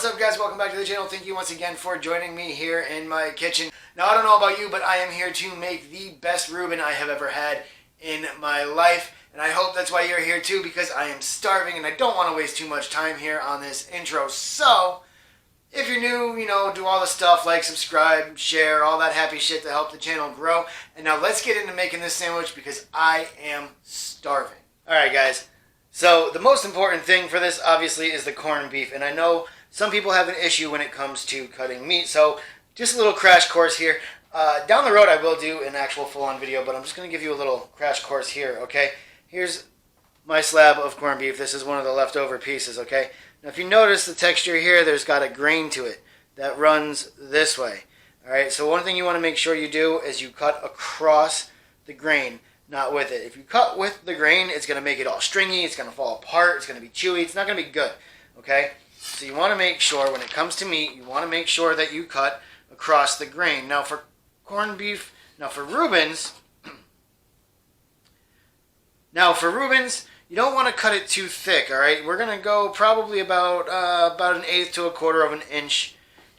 What's up, guys? Welcome back to the channel. Thank you once again for joining me here in my kitchen. Now, I don't know about you, but I am here to make the best Reuben I have ever had in my life. And I hope that's why you're here too, because I am starving and I don't want to waste too much time here on this intro. So, if you're new, do all the stuff like subscribe, share, all that happy shit to help the channel grow. And now let's get into making this sandwich because I am starving. Alright, guys. So, the most important thing for this, obviously, is the corned beef. And I know some people have an issue when it comes to cutting meat. So, just a little crash course here. Down the road, I will do an actual full-on video, but I'm just going to give you a little crash course here, okay? Here's my slab of corned beef. This is one of the leftover pieces, okay? Now, if you notice the texture here, there's got a grain to it that runs this way. Alright, so one thing you want to make sure you do is you cut across the grain, not with it. If you cut with the grain, it's going to make it all stringy, it's going to fall apart, it's going to be chewy, it's not going to be good, okay? So you want to make sure, when it comes to meat, you want to make sure that you cut across the grain. Now for corned beef, for Reubens, you don't want to cut it too thick, alright? We're going to go probably about an eighth to a quarter of an inch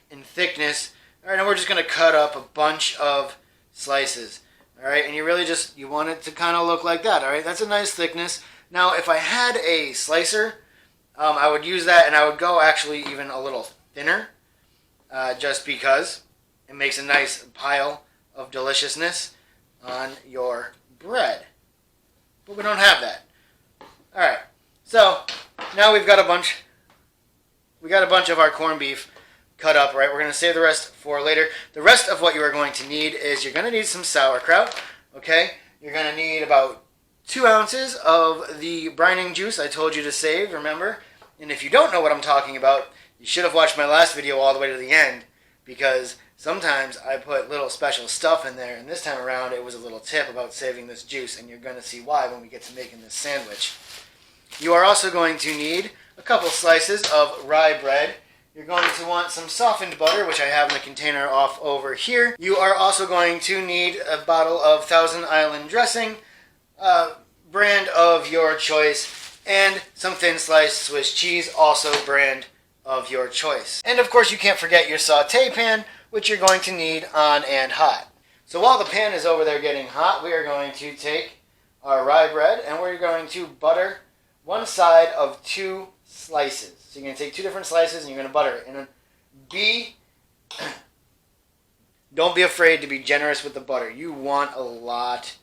in thickness. Alright, and we're just going to cut up a bunch of slices. Alright, and you really you want it to kind of look like that, alright? That's a nice thickness. Now, if I had a slicer, I would use that, and I would go actually even a little thinner, just because it makes a nice pile of deliciousness on your bread. But we don't have that. Alright, so now we've got a bunch of our corned beef cut up, right? We're going to save the rest for later. The rest of what you are going to need is you're going to need some sauerkraut, okay? You're going to need about 2 ounces of the brining juice I told you to save, remember? And if you don't know what I'm talking about, you should have watched my last video all the way to the end, because sometimes I put little special stuff in there, and this time around it was a little tip about saving this juice, and you're going to see why when we get to making this sandwich. You are also going to need a couple slices of rye bread. You're going to want some softened butter, which I have in the container off over here. You are also going to need a bottle of Thousand Island dressing, brand of your choice, and some thin sliced Swiss cheese, also brand of your choice. And of course you can't forget your saute pan, which you're going to need on and hot. So while the pan is over there getting hot, we are going to take our rye bread and we're going to butter one side of 2 slices. So you're going to take 2 different slices and you're going to butter it. And don't be afraid to be generous with the butter. You want a lot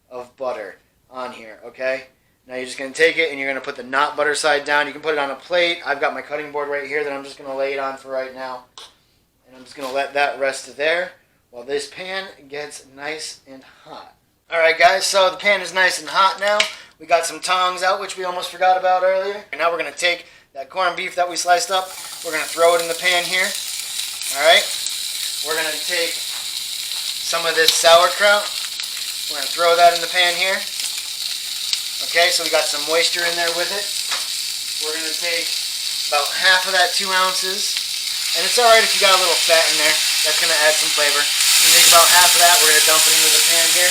of butter on here, okay? Now you're just going to take it and you're going to put the not butter side down. You can put it on a plate. I've got my cutting board right here that I'm just going to lay it on for right now. And I'm just going to let that rest there while this pan gets nice and hot. Alright guys, so the pan is nice and hot now. We got some tongs out, which we almost forgot about earlier. And now we're going to take that corned beef that we sliced up. We're going to throw it in the pan here. Alright. We're going to take some of this sauerkraut. We're going to throw that in the pan here. Okay, so we got some moisture in there with it. We're going to take about half of that 2 ounces. And it's alright if you got a little fat in there. That's going to add some flavor. We're going to take about half of that. We're going to dump it into the pan here.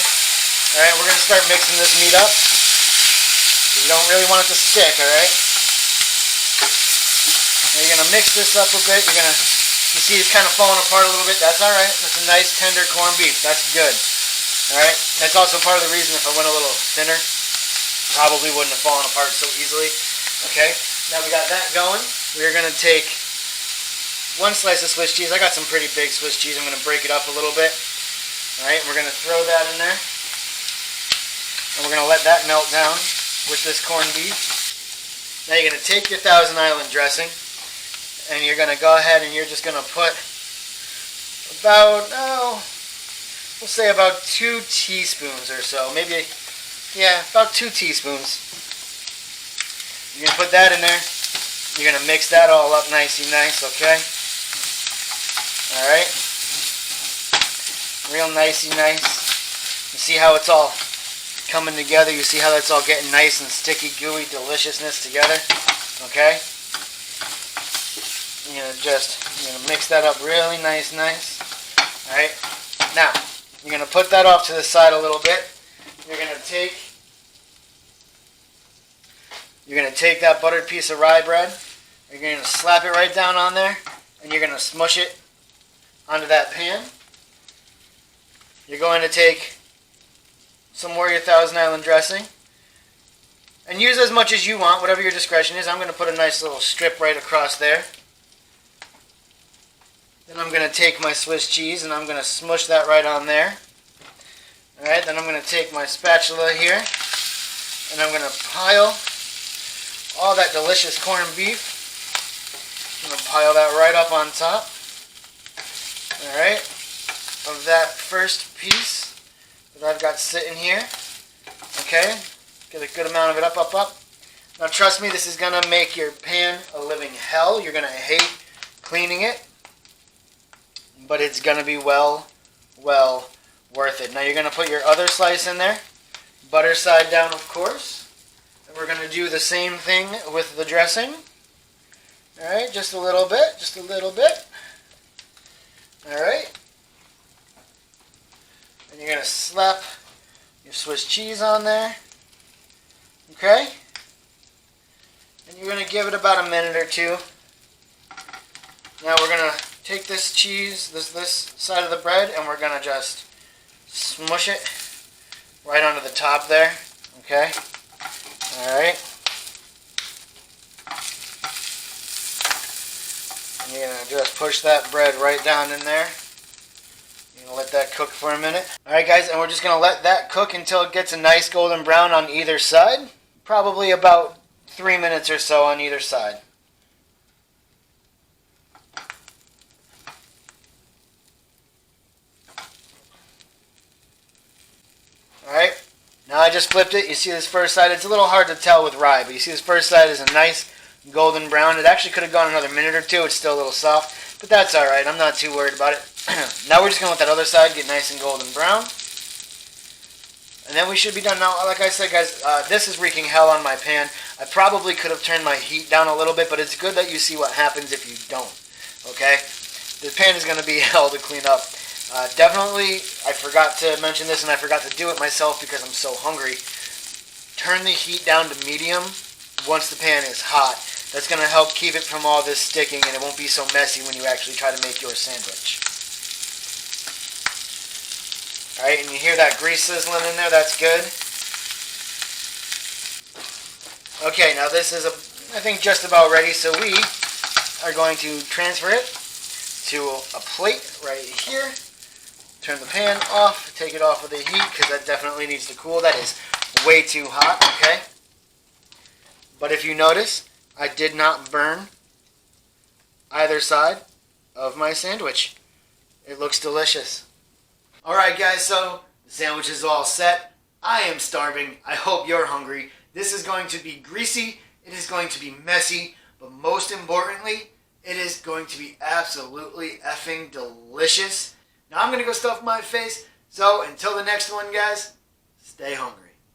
Alright, we're going to start mixing this meat up. You don't really want it to stick, alright? Now you're going to mix this up a bit. You see it's kind of falling apart a little bit. That's alright. That's a nice tender corned beef. That's good. Alright? That's also part of the reason if I went a little thinner, probably wouldn't have fallen apart so easily. Okay? Now we got that going. We're going to take 1 slice of Swiss cheese. I got some pretty big Swiss cheese. I'm going to break it up a little bit. Alright? We're going to throw that in there. And we're going to let that melt down with this corned beef. Now you're going to take your Thousand Island dressing and you're going to go ahead and you're just going to put about, we'll say about 2 teaspoons or so. Maybe, yeah, about 2 teaspoons. You're going to put that in there. You're going to mix that all up nicey nice, okay? Alright. Real nicey nice. You see how it's all coming together. You see how that's all getting nice and sticky, gooey deliciousness together. Okay? You're gonna mix that up really nice. Alright? Now, you're gonna put that off to the side a little bit. You're gonna take that buttered piece of rye bread You're going to slap it right down on there, and you're going to smush it onto that pan. You're going to take some Warrior Thousand Island dressing, and use as much as you want, whatever your discretion is. I'm going to put a nice little strip right across there. Then I'm going to take my Swiss cheese, and I'm going to smush that right on there. Alright, then I'm going to take my spatula here, and I'm going to pile all that delicious corned beef. I'm going to pile that right up on top, alright, of that first piece that I've got sitting here. Okay, get a good amount of it up. Now trust me, this is going to make your pan a living hell. You're going to hate cleaning it, but it's going to be well worth it. Now you're going to put your other slice in there, butter side down of course, and we're going to do the same thing with the dressing. Alright, just a little bit. Alright. And you're going to slap your Swiss cheese on there. Okay? And you're going to give it about a minute or two. Now we're going to take this cheese, this side of the bread, and we're going to just smush it right onto the top there. Okay? Alright. And you're going to just push that bread right down in there. You're going to let that cook for a minute. Alright guys, and we're just going to let that cook until it gets a nice golden brown on either side. Probably about 3 minutes or so on either side. Alright, now I just flipped it. You see this first side, it's a little hard to tell with rye, but you see this first side is a nice golden brown. It actually could have gone another minute or two. It's still a little soft, but that's alright. I'm not too worried about it. Now we're just going to let that other side get nice and golden brown. And then we should be done. Now, like I said, guys, this is wreaking hell on my pan. I probably could have turned my heat down a little bit, but it's good that you see what happens if you don't. Okay? The pan is going to be hell to clean up. Definitely, I forgot to mention this, and I forgot to do it myself because I'm so hungry. Turn the heat down to medium once the pan is hot. That's going to help keep it from all this sticking, and it won't be so messy when you actually try to make your sandwich. Alright, and you hear that grease sizzling in there? That's good. Okay, now this is, I think, just about ready, so we are going to transfer it to a plate right here. Turn the pan off, take it off of the heat, because that definitely needs to cool. That is way too hot, okay? But if you notice, I did not burn either side of my sandwich. It looks delicious. Alright guys, so the sandwich is all set. I am starving. I hope you're hungry. This is going to be greasy. It is going to be messy. But most importantly, it is going to be absolutely effing delicious. Now I'm going to go stuff my face. So until the next one, guys, stay hungry.